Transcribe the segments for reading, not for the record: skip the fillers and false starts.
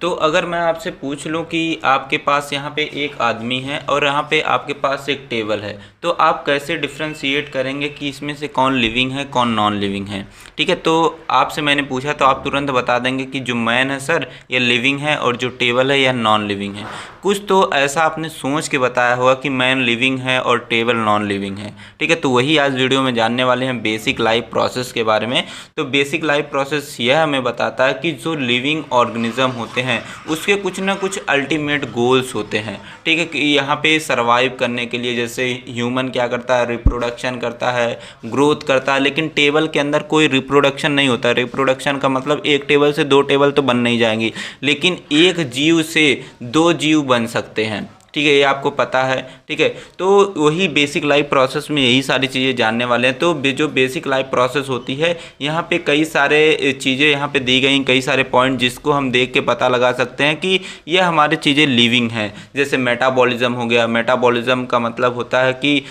तो अगर मैं आपसे पूछ लूं कि आपके पास यहाँ पे एक आदमी है और यहाँ पे आपके पास एक टेबल है, तो आप कैसे डिफ्रेंशिएट करेंगे कि इसमें से कौन लिविंग है कौन नॉन लिविंग है। ठीक है, तो आपसे मैंने पूछा तो आप तुरंत बता देंगे कि जो मैन है सर ये लिविंग है और जो टेबल है यह नॉन लिविंग है। कुछ तो ऐसा आपने सोच के बताया होगा कि मैन लिविंग है और टेबल नॉन लिविंग है। ठीक है, तो वही आज वीडियो में जानने वाले हैं बेसिक लाइफ प्रोसेस के बारे में। तो बेसिक लाइफ प्रोसेस यह हमें बताता है कि जो लिविंग ऑर्गेनिज्म होते हैं उसके कुछ ना कुछ अल्टीमेट गोल्स होते हैं। ठीक है, कि यहाँ पे सरवाइव करने के लिए जैसे ह्यूमन क्या करता है, रिप्रोडक्शन करता है, ग्रोथ करता है, लेकिन टेबल के अंदर कोई रिप्रोडक्शन नहीं होता। रिप्रोडक्शन का मतलब एक टेबल से दो टेबल तो बन नहीं जाएंगी, लेकिन एक जीव से दो जीव बन सकते हैं। ठीक है, ये आपको पता है। ठीक है, तो वही बेसिक लाइफ प्रोसेस में यही सारी चीज़ें जानने वाले हैं। तो जो बेसिक लाइफ प्रोसेस होती है यहाँ पे कई सारे चीज़ें यहाँ पे दी गई, कई सारे पॉइंट जिसको हम देख के पता लगा सकते हैं कि यह हमारी चीज़ें लिविंग हैं। जैसे मेटाबॉलिज्म हो गया। मेटाबॉलिज्म का मतलब होता है कि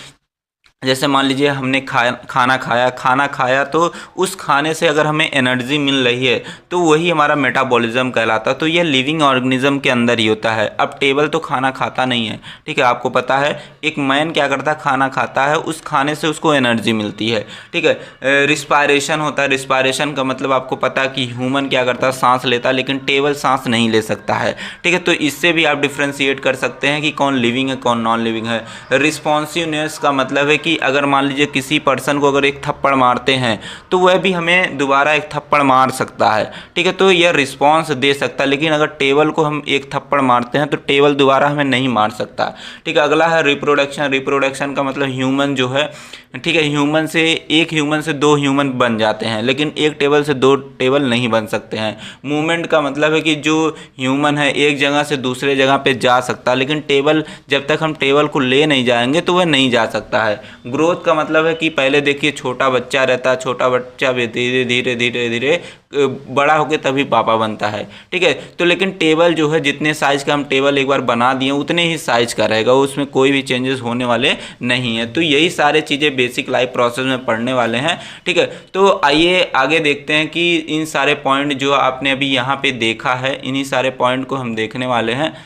जैसे मान लीजिए हमने खाना खाया तो उस खाने से अगर हमें एनर्जी मिल रही है तो वही हमारा मेटाबॉलिज्म कहलाता है। तो यह लिविंग ऑर्गेनिज्म के अंदर ही होता है। अब टेबल तो खाना खाता नहीं है। ठीक है, आपको पता है एक मैन क्या करता है, खाना खाता है, उस खाने से उसको एनर्जी मिलती है। ठीक है, रिस्पायरेशन होता है। रिस्पायरेशन का मतलब आपको पता है कि ह्यूमन क्या करता है, सांस लेता है, लेकिन टेबल सांस नहीं ले सकता है। ठीक है, तो इससे भी आप डिफ्रेंशिएट कर सकते हैं कि कौन लिविंग है कौन नॉन लिविंग है। रिस्पॉन्सिवनेस का मतलब है कि अगर मान लीजिए किसी पर्सन को अगर एक थप्पड़ मारते हैं तो वह भी हमें दोबारा एक थप्पड़ मार सकता है। ठीक है, तो यह रिस्पॉन्स दे सकता है, लेकिन अगर टेबल को हम एक थप्पड़ मारते हैं तो टेबल दोबारा हमें नहीं मार सकता। ठीक है, अगला है रिप्रोडक्शन। रिप्रोडक्शन का मतलब ह्यूमन जो है, ठीक है, एक ह्यूमन से दो ह्यूमन बन जाते हैं, लेकिन एक टेबल से दो टेबल नहीं बन सकते हैं। मूवमेंट का मतलब है कि जो ह्यूमन है एक जगह से दूसरे जगह पे जा सकता है, लेकिन टेबल जब तक हम टेबल को ले नहीं जाएंगे तो वह नहीं जा सकता है। ग्रोथ का मतलब है कि पहले देखिए छोटा बच्चा रहता है, छोटा बच्चा भी धीरे धीरे धीरे धीरे बड़ा होकर तभी पापा बनता है। ठीक है, तो लेकिन टेबल जो है जितने साइज का हम टेबल एक बार बना दिए उतने ही साइज का रहेगा, उसमें कोई भी चेंजेस होने वाले नहीं है। तो यही सारे चीज़ें बेसिक लाइफ प्रोसेस में पढ़ने वाले हैं। ठीक है, तो आइए आगे देखते हैं कि इन सारे पॉइंट जो आपने अभी यहाँ पे देखा है, इन्हीं सारे पॉइंट को हम देखने वाले हैं।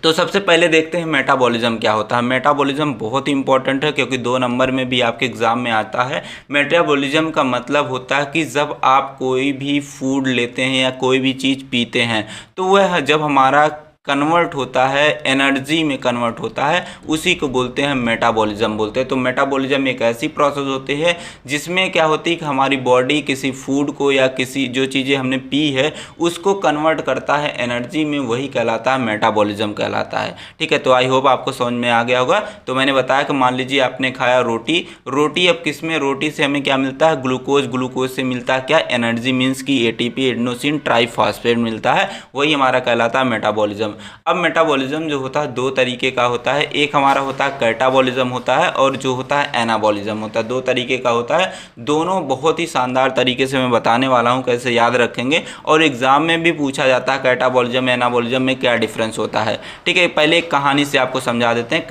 तो सबसे पहले देखते हैं मेटाबॉलिज्म क्या होता है। मेटाबॉलिज्म बहुत ही इंपॉर्टेंट है क्योंकि 2 नंबर में भी आपके एग्जाम में आता है। मेटाबॉलिज्म का मतलब होता है कि जब आप कोई भी फूड लेते हैं या कोई भी चीज़ पीते हैं तो वह जब हमारा कन्वर्ट होता है, एनर्जी में कन्वर्ट होता है, उसी को बोलते हैं मेटाबॉलिज्म बोलते हैं। तो मेटाबॉलिज्म एक ऐसी प्रोसेस होती है जिसमें क्या होती है कि हमारी बॉडी किसी फूड को या किसी जो चीज़ें हमने पी है उसको कन्वर्ट करता है एनर्जी में, वही कहलाता है मेटाबॉलिज्म कहलाता है। ठीक है, तो आई होप आपको समझ में आ गया होगा। तो मैंने बताया कि मान लीजिए आपने खाया रोटी अब किस में, रोटी से हमें क्या मिलता है, ग्लूकोज से मिलता है क्या, एनर्जी मीन्स की एटीपी एडेनोसिन ट्राइफॉस्फेट मिलता है, वही हमारा कहलाता है मेटाबॉलिज्म। अब मेटाबॉलिज्म जो होता है 2 तरीके का होता है। एक हमारा होता है कैटाबॉलिज्म होता है और जो होता है एनाबॉलिज्म होता है। 2 तरीके का होता है, दोनों बहुत ही शानदार तरीके से मैं बताने वाला हूं कैसे याद रखेंगे, और एग्जाम में भी पूछा जाता है कैटाबॉलिज्म एनाबॉलिज्म में क्या डिफरेंस होता है। ठीक है, पहले एक कहानी से आपको समझा देते हैं।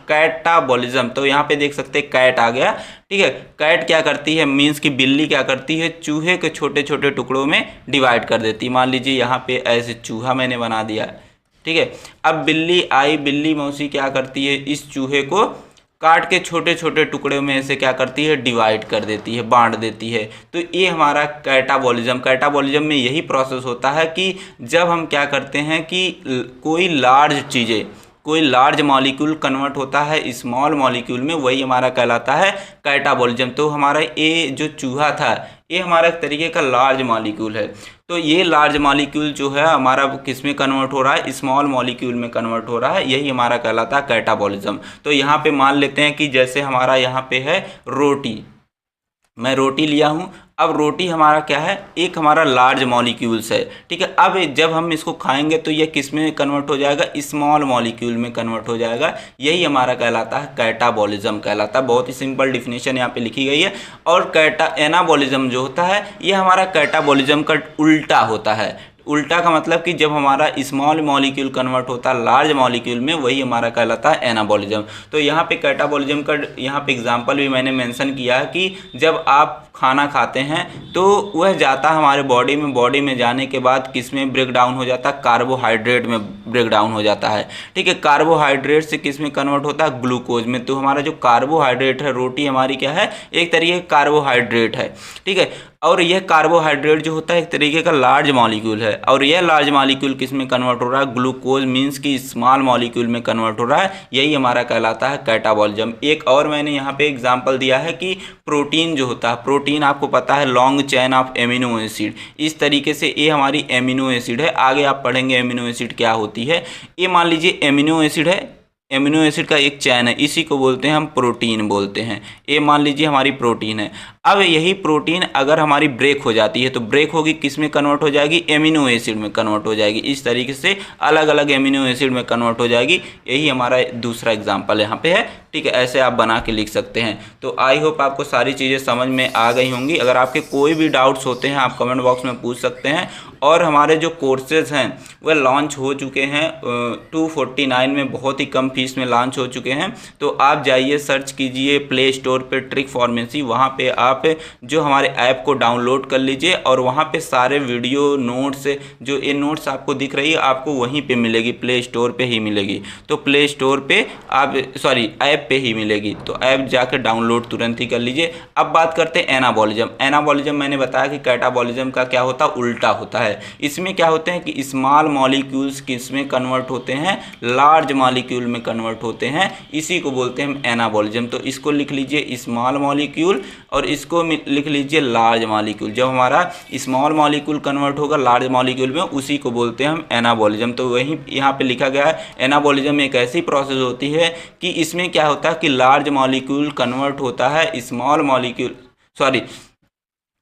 कैटाबॉलिज्म तो यहाँ पे देख सकते हैं कैट आ गया। ठीक है, कैट क्या करती है, मीन्स कि बिल्ली क्या करती है, चूहे के छोटे छोटे टुकड़ों में डिवाइड कर देती है। मान लीजिए यहाँ पे ऐसे चूहा मैंने बना दिया। ठीक है, अब बिल्ली आई, बिल्ली मौसी क्या करती है, इस चूहे को काट के छोटे छोटे टुकड़े में ऐसे क्या करती है, डिवाइड कर देती है, बांट देती है। तो ये हमारा कैटाबॉलिज्म में यही प्रोसेस होता है कि जब हम क्या करते हैं कि कोई लार्ज मॉलिक्यूल कन्वर्ट होता है स्मॉल मॉलिक्यूल में, वही हमारा कहलाता है कैटाबॉलिज्म। तो हमारा ये जो चूहा था ये हमारा एक तरीके का लार्ज मॉलिक्यूल है। तो ये लार्ज मॉलिक्यूल जो है हमारा किस में कन्वर्ट हो रहा है, स्मॉल मॉलिक्यूल में कन्वर्ट हो रहा है, यही हमारा कहलाता है कैटाबॉलिज्म। तो यहाँ पे मान लेते हैं कि जैसे हमारा यहाँ पे है रोटी, मैं रोटी लिया हूँ। अब रोटी हमारा क्या है, एक हमारा लार्ज मॉलिक्यूल्स है। ठीक है, अब जब हम इसको खाएंगे तो ये किस में कन्वर्ट हो जाएगा, स्मॉल मॉलिक्यूल में कन्वर्ट हो जाएगा, यही हमारा कहलाता है कैटाबॉलिज्म कहलाता है। बहुत ही सिंपल डिफिनेशन यहाँ पे लिखी गई है। और एनाबॉलिज्म जो होता है ये हमारा कैटाबॉलिज्म का उल्टा होता है। उल्टा का मतलब कि जब हमारा स्मॉल मॉलिक्यूल कन्वर्ट होता है लार्ज मॉलिक्यूल में, वही हमारा कहलाता है एनाबॉलिज्म। तो यहाँ पे कैटाबॉलिज्म का यहाँ पे एग्जांपल भी मैंने मेंशन किया है कि जब आप खाना खाते हैं तो वह जाता है हमारे बॉडी में जाने के बाद किस में ब्रेक डाउन हो जाता है, कार्बोहाइड्रेट में ब्रेक डाउन हो जाता है। ठीक है, कार्बोहाइड्रेट से किस में कन्वर्ट होता है, ग्लूकोज में। तो हमारा जो कार्बोहाइड्रेट है, रोटी हमारी क्या है, एक तरीके का कार्बोहाइड्रेट है। ठीक है, और यह कार्बोहाइड्रेट जो होता है एक तरीके का लार्ज मॉलिक्यूल है, और यह लार्ज मॉलिक्यूल किस में कन्वर्ट हो रहा है, ग्लूकोज मीन्स की स्मॉल मॉलिक्यूल में कन्वर्ट हो रहा है। यही हमारा कहलाता है कैटाबॉलिज्म। एक और मैंने यहाँ पे एग्जांपल दिया है कि प्रोटीन जो होता है, प्रोटीन आपको पता है long chain of amino acid, इस तरीके से ये हमारी एमिनो एसिड है। आगे आप पढ़ेंगे एमिनो एसिड क्या होती है। ये मान लीजिए एमिनो एसिड है, एमिनो एसिड का एक चैन है, इसी को बोलते हैं हम प्रोटीन बोलते हैं। ये मान लीजिए हमारी प्रोटीन है। अब यही प्रोटीन अगर हमारी ब्रेक हो जाती है तो ब्रेक होगी किस में कन्वर्ट हो जाएगी, एमिनो एसिड में कन्वर्ट हो जाएगी। इस तरीके से अलग अलग एमिनो एसिड में कन्वर्ट हो जाएगी। यही हमारा दूसरा एग्जाम्पल यहाँ पे है। ठीक है, ऐसे आप बना के लिख सकते हैं। तो आई होप आपको सारी चीज़ें समझ में आ गई होंगी। अगर आपके कोई भी डाउट्स होते हैं आप कमेंट बॉक्स में पूछ सकते हैं। और हमारे जो कोर्सेज हैं वह लॉन्च हो चुके हैं 249 में, बहुत ही कम फीस में लॉन्च हो चुके हैं। तो आप जाइए, सर्च कीजिए प्ले स्टोर पे ट्रिक फार्मेसी, वहाँ पे आप जो हमारे ऐप को डाउनलोड कर लीजिए और वहाँ पे सारे वीडियो नोट्स, जो ये नोट्स आपको दिख रही है आपको वहीं पे मिलेगी, प्ले स्टोर पे ही मिलेगी। तो प्ले स्टोर पे आप ऐप पे ही मिलेगी, तो ऐप जाकर डाउनलोड तुरंत ही कर लीजिए। अब बात करते हैं एनाबॉलिज्म। एनाबॉलिज्म मैंने बताया कि कैटाबॉलिज्म का क्या होता है, उल्टा होता है। इसमें क्या होते हैं कि स्मॉल मॉलिक्यूल्स किस में कन्वर्ट होते हैं, लार्ज मॉलिक्यूल में कन्वर्ट होते हैं। इसी को बोलते हैं हम एनाबॉलिज्म। तो इसको लिख लीजिए स्मॉल मॉलिक्यूल और इसको लिख लीजिए लार्ज मॉलिक्यूल। जब हमारा स्मॉल मॉलिक्यूल कन्वर्ट होगा लार्ज मॉलिक्यूल में, उसी को बोलते हैं हम एनाबॉलिज्म। तो वही यहाँ पे लिखा गया है। एनाबॉलिज्म एक ऐसी प्रोसेस होती है कि इसमें क्या होता है कि लार्ज मॉलिक्यूल कन्वर्ट होता है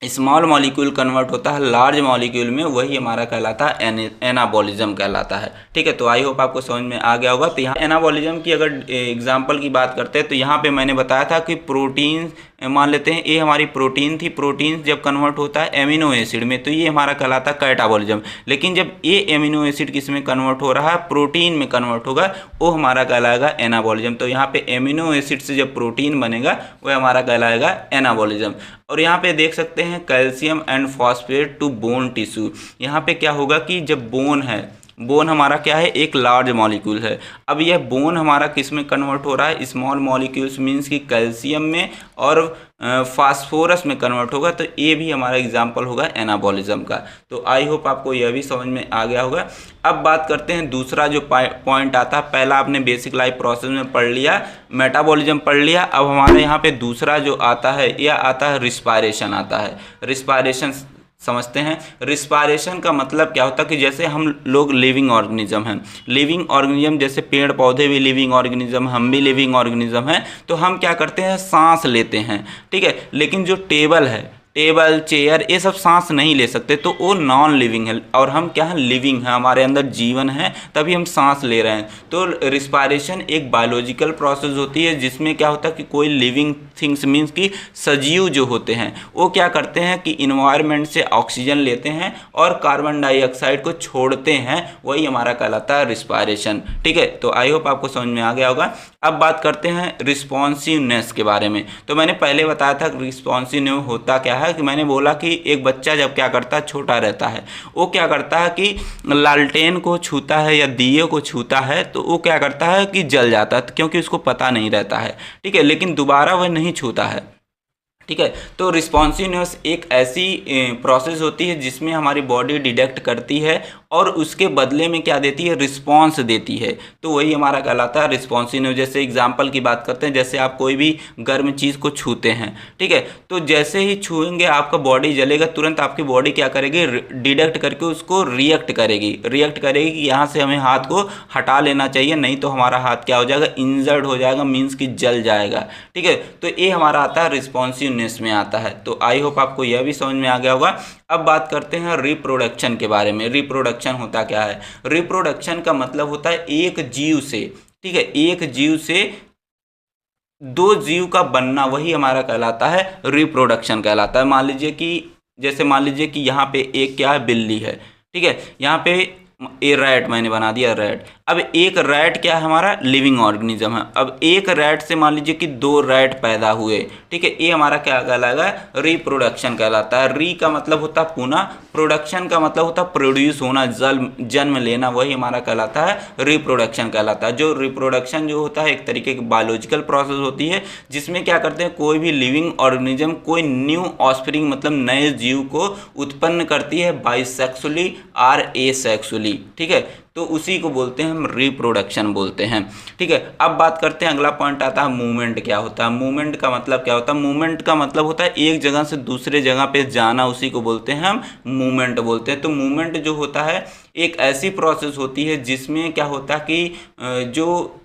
स्मॉल मॉलिक्यूल कन्वर्ट होता है लार्ज मॉलिक्यूल में, वही हमारा कहलाता है एनाबॉलिज्म कहलाता है। ठीक है, तो आई होप आपको समझ में आ गया होगा। तो यहाँ एनाबॉलिज्म की अगर एग्जांपल की बात करते हैं तो यहाँ पे मैंने बताया था कि प्रोटीन मान लेते हैं, ये हमारी प्रोटीन थी। प्रोटीन जब कन्वर्ट होता है एमिनो एसिड में तो ये हमारा कहलाता है कैटाबॉलिज्म। लेकिन जब ये एमिनो एसिड किस में कन्वर्ट हो रहा है, प्रोटीन में कन्वर्ट होगा, वो हमारा कहलाएगा एनाबॉलिज्म। तो यहाँ पे एमिनो एसिड से जब प्रोटीन बनेगा वह हमारा कहलाएगा एनाबॉलिज्म। और यहाँ पे देख सकते हैं calcium and phosphate to bone tissue. यहाँ पे क्या होगा कि जब बोन है, बोन हमारा क्या है, एक लार्ज मॉलिक्यूल है। अब यह बोन हमारा किस में कन्वर्ट हो रहा है, स्मॉल मॉलिक्यूल्स मीन्स कि कैल्शियम में और फास्फोरस में कन्वर्ट होगा। तो ये भी हमारा एग्जाम्पल होगा एनाबॉलिज्म का। तो आई होप आपको यह भी समझ में आ गया होगा। अब बात करते हैं दूसरा जो पॉइंट आता है। पहला आपने बेसिक लाइफ प्रोसेस में पढ़ लिया, मेटाबॉलिज्म पढ़ लिया। अब हमारे यहाँ पे दूसरा जो आता है यह आता है रिस्पायरेशन आता है। रिस्पायरेशन समझते हैं। रिस्पायरेशन का मतलब क्या होता है कि जैसे हम लोग लिविंग ऑर्गेनिज्म हैं, लिविंग ऑर्गेनिज्म जैसे पेड़ पौधे भी लिविंग ऑर्गेनिज्म, हम भी लिविंग ऑर्गेनिज्म हैं। तो हम क्या करते हैं, सांस लेते हैं। ठीक है, लेकिन जो टेबल है, टेबल चेयर ये सब सांस नहीं ले सकते, तो वो नॉन लिविंग है। और हम क्या है, लिविंग है, हमारे अंदर जीवन है, तभी हम सांस ले रहे हैं। तो रिस्पायरेशन एक बायोलॉजिकल प्रोसेस होती है जिसमें क्या होता है कि कोई लिविंग थिंग्स मीन्स कि सजीव जो होते हैं वो क्या करते हैं कि इन्वायरमेंट से ऑक्सीजन लेते हैं और कार्बन डाइऑक्साइड को छोड़ते हैं, वही हमारा कहलाता है रिस्पायरेशन। ठीक है, तो आई होप आपको समझ में आ गया होगा। अब बात करते हैं रिस्पॉन्सिवनेस के बारे में। तो मैंने पहले बताया था रिस्पॉन्सिव होता क्या है, कि मैंने बोला कि एक बच्चा जब क्या करता है, छोटा रहता है, वो क्या करता है कि लालटेन को छूता है या दिए को छूता है तो वो क्या करता है कि जल जाता है, क्योंकि उसको पता नहीं रहता है। ठीक है, लेकिन दोबारा वह नहीं छूता है। ठीक है, तो रिस्पॉन्सिवनेस एक ऐसी प्रोसेस होती है जिसमें हमारी बॉडी डिटेक्ट करती है और उसके बदले में क्या देती है, रिस्पॉन्स देती है। तो वही हमारा कहलाता है रिस्पॉन्सिवनेस। जैसे एग्जांपल की बात करते हैं, जैसे आप कोई भी गर्म चीज़ को छूते हैं, ठीक है, तो जैसे ही छूएंगे आपका बॉडी जलेगा, तुरंत आपकी बॉडी क्या करेगी, डिटेक्ट करके उसको रिएक्ट करेगी कि यहाँ से हमें हाथ को हटा लेना चाहिए, नहीं तो हमारा हाथ क्या हो जाएगा, इंजर्ड हो जाएगा, मीन्स कि जल जाएगा। ठीक है, तो ये हमारा आता है रिस्पॉन्सिवनेस में आता है। तो आई होप आपको यह भी समझ में आ गया होगा। अब बात करते हैं रिप्रोडक्शन के बारे में। रिप्रोडक्शन होता क्या है, रिप्रोडक्शन का मतलब होता है एक जीव से, ठीक है, एक जीव से दो जीव का बनना, वही हमारा कहलाता है रिप्रोडक्शन कहलाता है। मान लीजिए कि यहाँ पे एक क्या है, बिल्ली है। ठीक है, यहाँ पे ए रैट मैंने बना दिया रैट। अब एक रैट क्या है, हमारा लिविंग ऑर्गेनिज्म है। अब एक रैट से मान लीजिए कि 2 रैट पैदा हुए, ठीक है, ये हमारा क्या कहलाएगा, रिप्रोडक्शन कहलाता है। री का मतलब होता है पुनः, प्रोडक्शन का मतलब होता है प्रोड्यूस होना, जन्म लेना, वही हमारा कहलाता है रिप्रोडक्शन कहलाता है। जो रिप्रोडक्शन जो होता है एक तरीके की बायोलॉजिकल प्रोसेस होती है, जिसमें क्या करते हैं, कोई भी लिविंग ऑर्गेनिज्म कोई न्यू ऑस्प्रिंग मतलब नए जीव को उत्पन्न करती है बाइसेक्सुअली और एसेक्सुअली, ठीक है, तो उसी को बोलते हैं हम रिप्रोडक्शन बोलते हैं, ठीक है। अब बात करते हैं, अगला पॉइंट आता है मूवमेंट क्या होता है। मूवमेंट का मतलब क्या होता है, मूवमेंट का मतलब होता है एक जगह से दूसरे जगह पे जाना, उसी को बोलते हैं हम मूवमेंट बोलते हैं। तो मूवमेंट जो होता है एक ऐसी प्रोसेस होती है जिसमें क्या होता है कि जो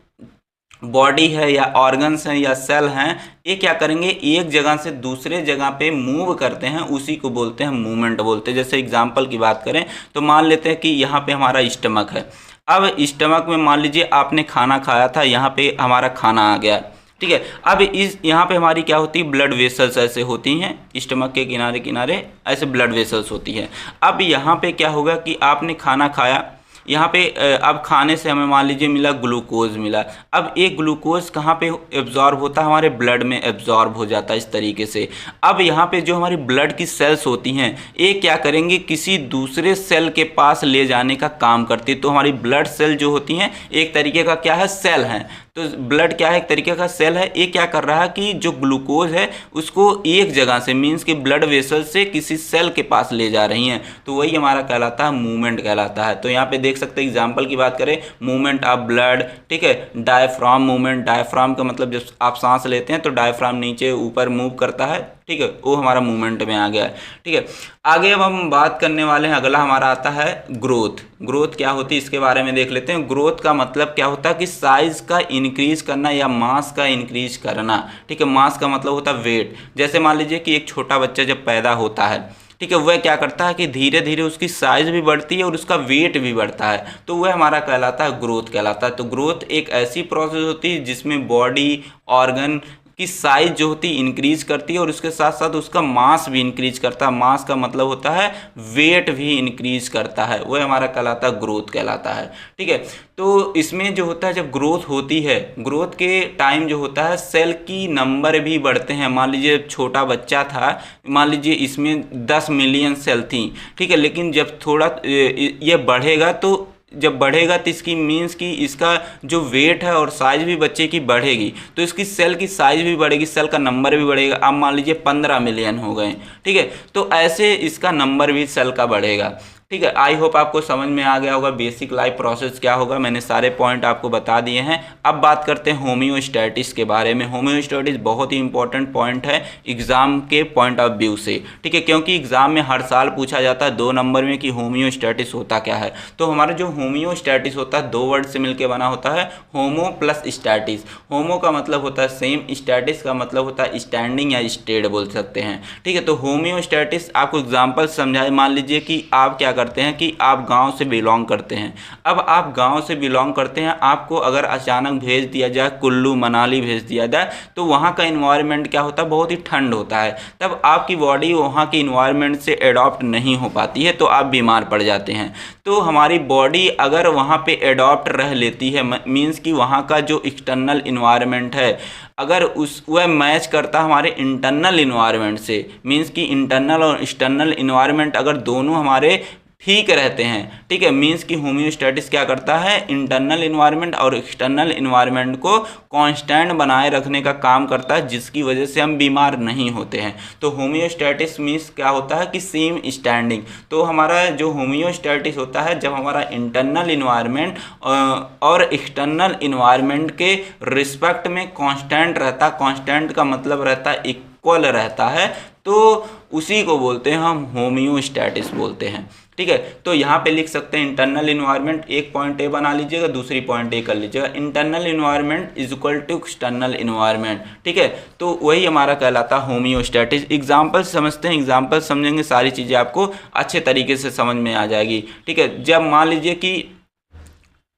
बॉडी है या ऑर्गन्स हैं या सेल हैं, ये क्या करेंगे, एक जगह से दूसरे जगह पे मूव करते हैं, उसी को बोलते हैं मूवमेंट बोलते हैं। जैसे एग्जांपल की बात करें तो मान लेते हैं कि यहाँ पे हमारा स्टमक है। अब स्टमक में मान लीजिए आपने खाना खाया था, यहाँ पे हमारा खाना आ गया, ठीक है। अब इस यहाँ पे हमारी क्या होती है, ब्लड वेसल्स ऐसे होती हैं, स्टमक के किनारे किनारे ऐसे ब्लड वेसल्स होती हैं। अब यहाँ पे क्या होगा कि आपने खाना खाया, यहाँ पे अब खाने से हमें मान लीजिए मिला ग्लूकोज मिला। अब एक ग्लूकोज कहाँ पे एब्जॉर्ब होता है, हमारे ब्लड में एब्जॉर्ब हो जाता है इस तरीके से। अब यहाँ पे जो हमारी ब्लड की सेल्स होती हैं, ये क्या करेंगे, किसी दूसरे सेल के पास ले जाने का काम करती है। तो हमारी ब्लड सेल जो होती हैं एक तरीके का क्या है, सेल हैं। तो ब्लड क्या है, एक तरीके का सेल है। ये क्या कर रहा है कि जो ग्लूकोज है उसको एक जगह से मीन्स कि ब्लड वेसल से किसी सेल के पास ले जा रही हैं, तो वही हमारा कहलाता है मूवमेंट कहलाता है। तो यहाँ पे देख सकते हैं, एग्जांपल की बात करें, मूवमेंट ऑफ ब्लड, ठीक है। डायफ्राम मूवमेंट, डायफ्राम का मतलब जब आप सांस लेते हैं तो डायफ्राम नीचे ऊपर मूव करता है, ठीक है, वो हमारा मूवमेंट में आ गया है, ठीक है। आगे अब हम बात करने वाले हैं, अगला हमारा आता है ग्रोथ। ग्रोथ क्या होती है इसके बारे में देख लेते हैं। ग्रोथ का मतलब क्या होता है कि साइज का इंक्रीज करना या मास का इंक्रीज करना, ठीक है। मास का मतलब होता है वेट। जैसे मान लीजिए कि एक छोटा बच्चा जब पैदा होता है, ठीक है, वह क्या करता है कि धीरे धीरे उसकी साइज भी बढ़ती है और उसका वेट भी बढ़ता है, तो वह हमारा कहलाता है ग्रोथ कहलाता है। तो ग्रोथ एक ऐसी प्रोसेस होती है जिसमें बॉडी ऑर्गन की साइज जो होती है इंक्रीज करती है और उसके साथ साथ उसका मास भी इंक्रीज करता है। मास का मतलब होता है वेट भी इंक्रीज करता है, वह हमारा कहलाता है ग्रोथ कहलाता है, ठीक है। तो इसमें जो होता है जब ग्रोथ होती है, ग्रोथ के टाइम जो होता है सेल की नंबर भी बढ़ते हैं। मान लीजिए छोटा बच्चा था, मान लीजिए इसमें 10 मिलियन सेल थी, ठीक है, लेकिन जब थोड़ा ये बढ़ेगा तो जब बढ़ेगा तो इसकी मीन्स कि इसका जो वेट है और साइज भी बच्चे की बढ़ेगी, तो इसकी सेल की साइज भी बढ़ेगी, सेल का नंबर भी बढ़ेगा। अब मान लीजिए 15 मिलियन हो गए, ठीक है, तो ऐसे इसका नंबर भी सेल का बढ़ेगा, ठीक है। आई होप आपको समझ में आ गया होगा बेसिक लाइफ प्रोसेस क्या होगा, मैंने सारे पॉइंट आपको बता दिए हैं। अब बात करते हैं होम्योस्टैटिस के बारे में। होम्योस्टैटिस बहुत ही इंपॉर्टेंट पॉइंट है एग्जाम के पॉइंट ऑफ व्यू से, ठीक है, क्योंकि एग्जाम में हर साल पूछा जाता है 2 नंबर में कि होम्योस्टैटिस होता क्या है। तो हमारा जो होम्योस्टैटिस होता है 2 वर्ड से मिलकर बना होता है, होमो प्लस स्टैटिस। होमो का मतलब होता है सेम, स्टैटिस का मतलब होता है स्टैंडिंग या स्टेड बोल सकते हैं, ठीक है। तो होम्योस्टैटिस आपको एग्जाम्पल समझाए, मान लीजिए कि आप क्या करते हैं कि आप गांव से बिलोंग करते हैं। अब आप गांव से बिलोंग करते हैं, आपको अगर अचानक भेज दिया जाए कुल्लू मनाली भेज दिया जाए, तो वहाँ का इन्वायरमेंट क्या होता है, बहुत ही ठंड होता है। तब आपकी बॉडी वहाँ के इन्वायरमेंट से एडॉप्ट नहीं हो पाती है, तो आप बीमार पड़ जाते हैं। तो हमारी बॉडी अगर वहाँ पे एडॉप्ट रह लेती है, मीन्स कि वहाँ का जो एक्सटर्नल इन्वायरमेंट है अगर वह मैच करता हमारे इंटरनल इन्वायरमेंट से, मीन्स कि इंटरनल और एक्सटर्नल इन्वायरमेंट अगर दोनों हमारे ठीक रहते हैं, ठीक है, मीन्स कि होम्योस्टैटिस क्या करता है, इंटरनल इन्वायरमेंट और एक्सटर्नल इन्वायरमेंट को कांस्टेंट बनाए रखने का काम करता है, जिसकी वजह से हम बीमार नहीं होते हैं। तो होम्योस्टैटिस मीन्स क्या होता है कि सेम स्टैंडिंग। तो हमारा जो होम्योस्टैटिस होता है जब हमारा इंटरनल इन्वायरमेंट और एक्सटर्नल इन्वायरमेंट के रिस्पेक्ट में कांस्टेंट रहता, कांस्टेंट का मतलब रहता है इक्वल रहता है, तो उसी को बोलते हैं हम होम्योस्टैटिस बोलते हैं, ठीक है। तो यहाँ पे लिख सकते हैं इंटरनल इन्वायरमेंट, एक पॉइंट ए बना लीजिएगा, दूसरी पॉइंट ए कर लीजिएगा। Internal environment is equal to external environment, ठीक है। तो वही हमारा कहलाता है होम्योस्टैटिस। एग्जाम्पल समझते हैं, एग्जाम्पल समझेंगे सारी चीज़ें आपको अच्छे तरीके से समझ में आ जाएगी, ठीक है। जब मान लीजिए कि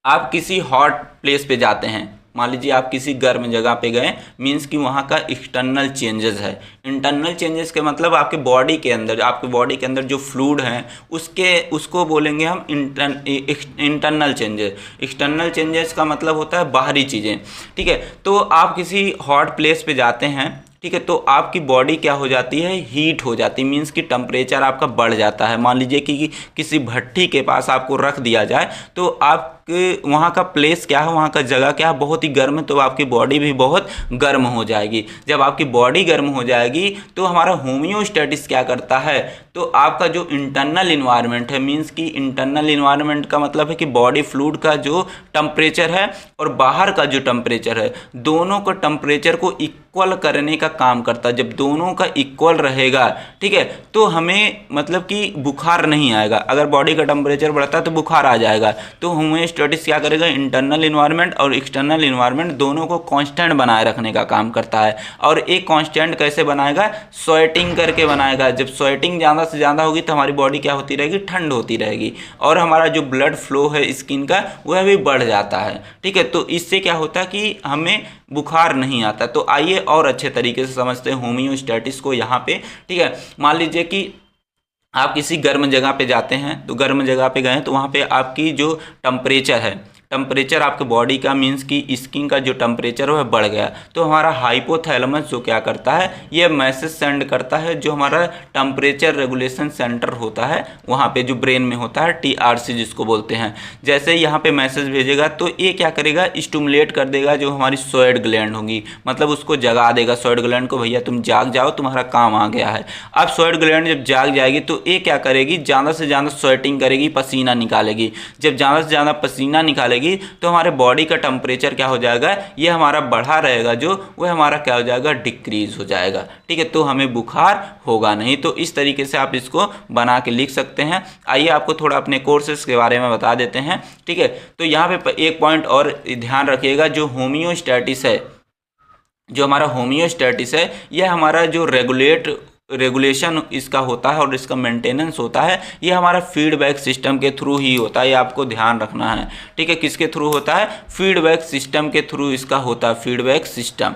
आप किसी हॉट प्लेस पे जाते हैं, मान लीजिए आप किसी गर्म जगह पे गए, मीन्स कि वहाँ का एक्सटर्नल चेंजेस है। इंटरनल चेंजेस के मतलब आपके बॉडी के अंदर जो फ्लूइड हैं उसको बोलेंगे हम इंटरनल चेंजेस। एक्सटर्नल चेंजेस का मतलब होता है बाहरी चीज़ें, ठीक है। तो आप किसी हॉट प्लेस पे जाते हैं, ठीक है, तो आपकी बॉडी क्या हो जाती है, हीट हो जाती है, मीन्स कि टेम्परेचर आपका बढ़ जाता है। मान लीजिए कि किसी भट्टी के पास आपको रख दिया जाए तो आपके वहाँ का प्लेस क्या है, वहाँ का जगह क्या है, बहुत ही गर्म है, तो आपकी बॉडी भी बहुत गर्म हो जाएगी। जब आपकी बॉडी गर्म हो जाएगी तो हमारा होम्योस्टेटिस क्या करता है, तो आपका जो इंटरनल इन्वायरमेंट है, मीन्स कि इंटरनल इन्वायरमेंट का मतलब है कि बॉडी फ्लूइड का जो टेम्परेचर है और बाहर का जो टेम्परेचर है, दोनों का टेम्परेचर को इक्वल करने का काम करता है। जब दोनों का इक्वल रहेगा, ठीक है, तो हमें मतलब कि बुखार नहीं आएगा। अगर बॉडी का टेम्परेचर बढ़ता है तो बुखार आ जाएगा। तो होम्योस्टेटिस क्या करेगा, इंटरनल इन्वायरमेंट और एक्सटर्नल इन्वायरमेंट दोनों को कांस्टेंट बनाए रखने का काम करता है। और एक कांस्टेंट कैसे बनाएगा, स्वेटिंग करके बनाएगा। जब स्वेटिंग ज़्यादा से ज़्यादा होगी तो हमारी बॉडी क्या होती रहेगी, ठंड होती रहेगी, और हमारा जो ब्लड फ्लो है स्किन का वह भी बढ़ जाता है, ठीक है। तो इससे क्या होता है कि हमें बुखार नहीं आता। तो आइए और अच्छे तरीके से समझते हैं होम्योस्टेटिस को यहाँ पे, ठीक है। मान लीजिए कि आप किसी गर्म जगह पे जाते हैं, तो गर्म जगह पे गए तो वहाँ पे आपकी जो टेम्परेचर आपके बॉडी का, मीन्स कि स्किन का जो टेम्परेचर है वह बढ़ गया, तो हमारा हाइपोथैलेमस जो क्या करता है, ये मैसेज सेंड करता है, जो हमारा टेम्परेचर रेगुलेशन सेंटर होता है वहाँ पे जो ब्रेन में होता है, TRC जिसको बोलते हैं। जैसे यहाँ पे मैसेज भेजेगा तो ये क्या करेगा, स्टिमुलेट कर देगा जो हमारी सोएड ग्लैंड होगी, मतलब उसको जगा देगा सोएड ग्लैंड को, भैया तुम जाग जाओ, तुम्हारा काम आ गया है। अब सोएड ग्लैंड जब जाग जाएगी तो ये क्या करेगी, ज़्यादा से ज़्यादा स्वेटिंग करेगी, पसीना निकालेगी। जब ज़्यादा से ज़्यादा पसीना निकालेगी तो हमारे बॉडी का टेम्परेचर क्या हो जाएगा, ये हमारा बढ़ा रहेगा, जो वह हमारा क्या हो जाएगा, डिक्रीज हो जाएगा, ठीक है। तो हमें बुखार होगा नहीं। तो इस तरीके से आप इसको बना के लिख सकते हैं। आइए आपको थोड़ा अपने कोर्सेज के बारे में बता देते हैं, ठीक है। तो यहाँ पे एक पॉइंट और ध्यान रखिएगा, जो होम्योस्टेटिस है, जो हमारा होम्योस्टेटिस है, यह हमारा जो रेगुलेशन इसका होता है और इसका मेंटेनेंस होता है, ये हमारा फीडबैक सिस्टम के थ्रू ही होता है। ये आपको ध्यान रखना है, ठीक है। किसके थ्रू होता है, फीडबैक सिस्टम के थ्रू इसका होता है, फीडबैक सिस्टम,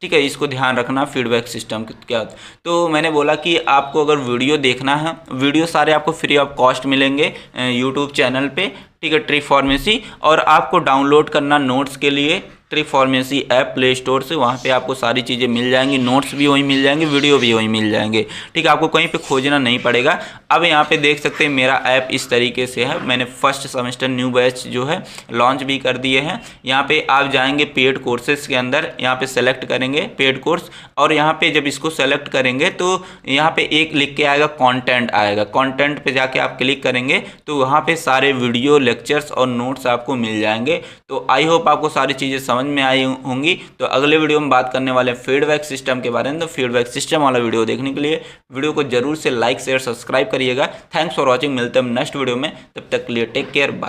ठीक है। इसको ध्यान रखना, फीडबैक सिस्टम क्या। तो मैंने बोला कि आपको अगर वीडियो देखना है, वीडियो सारे आपको फ्री ऑफ कॉस्ट मिलेंगे यूट्यूब चैनल पे, ठीक है, ट्री फार्मेसी। और आपको डाउनलोड करना नोट्स के लिए tree pharmacy app play store से, वहाँ पे आपको सारी चीज़ें मिल जाएंगी, नोट्स भी वहीं मिल जाएंगे, वीडियो भी वहीं मिल जाएंगे, ठीक है। आपको कहीं पे खोजना नहीं पड़ेगा। अब यहाँ पे देख सकते हैं मेरा ऐप इस तरीके से है। मैंने फर्स्ट सेमेस्टर न्यू बैच जो है लॉन्च भी कर दिए हैं। यहाँ पे आप जाएंगे पेड कोर्सेज के अंदर, यहाँ पे सेलेक्ट करेंगे पेड कोर्स, और यहाँ पे जब इसको सेलेक्ट करेंगे तो यहाँ पे एक लिख के आएगा कंटेंट आएगा। कंटेंट पे जाके आप क्लिक करेंगे तो वहाँ पे सारे वीडियो, लेक्चर्स और नोट्स आपको मिल जाएंगे। तो आई होप आपको सारी चीज़ें समझ में आई होंगी। तो अगले वीडियो में बात करने वाले फीडबैक सिस्टम के बारे में। तो फीडबैक सिस्टम वाला वीडियो देखने के लिए वीडियो को जरूर से लाइक शेयर सब्सक्राइब करिएगा। Thanks for watching. मिलते हैं नेक्स्ट वीडियो में, तब तक के लिए टेक केयर, बाय।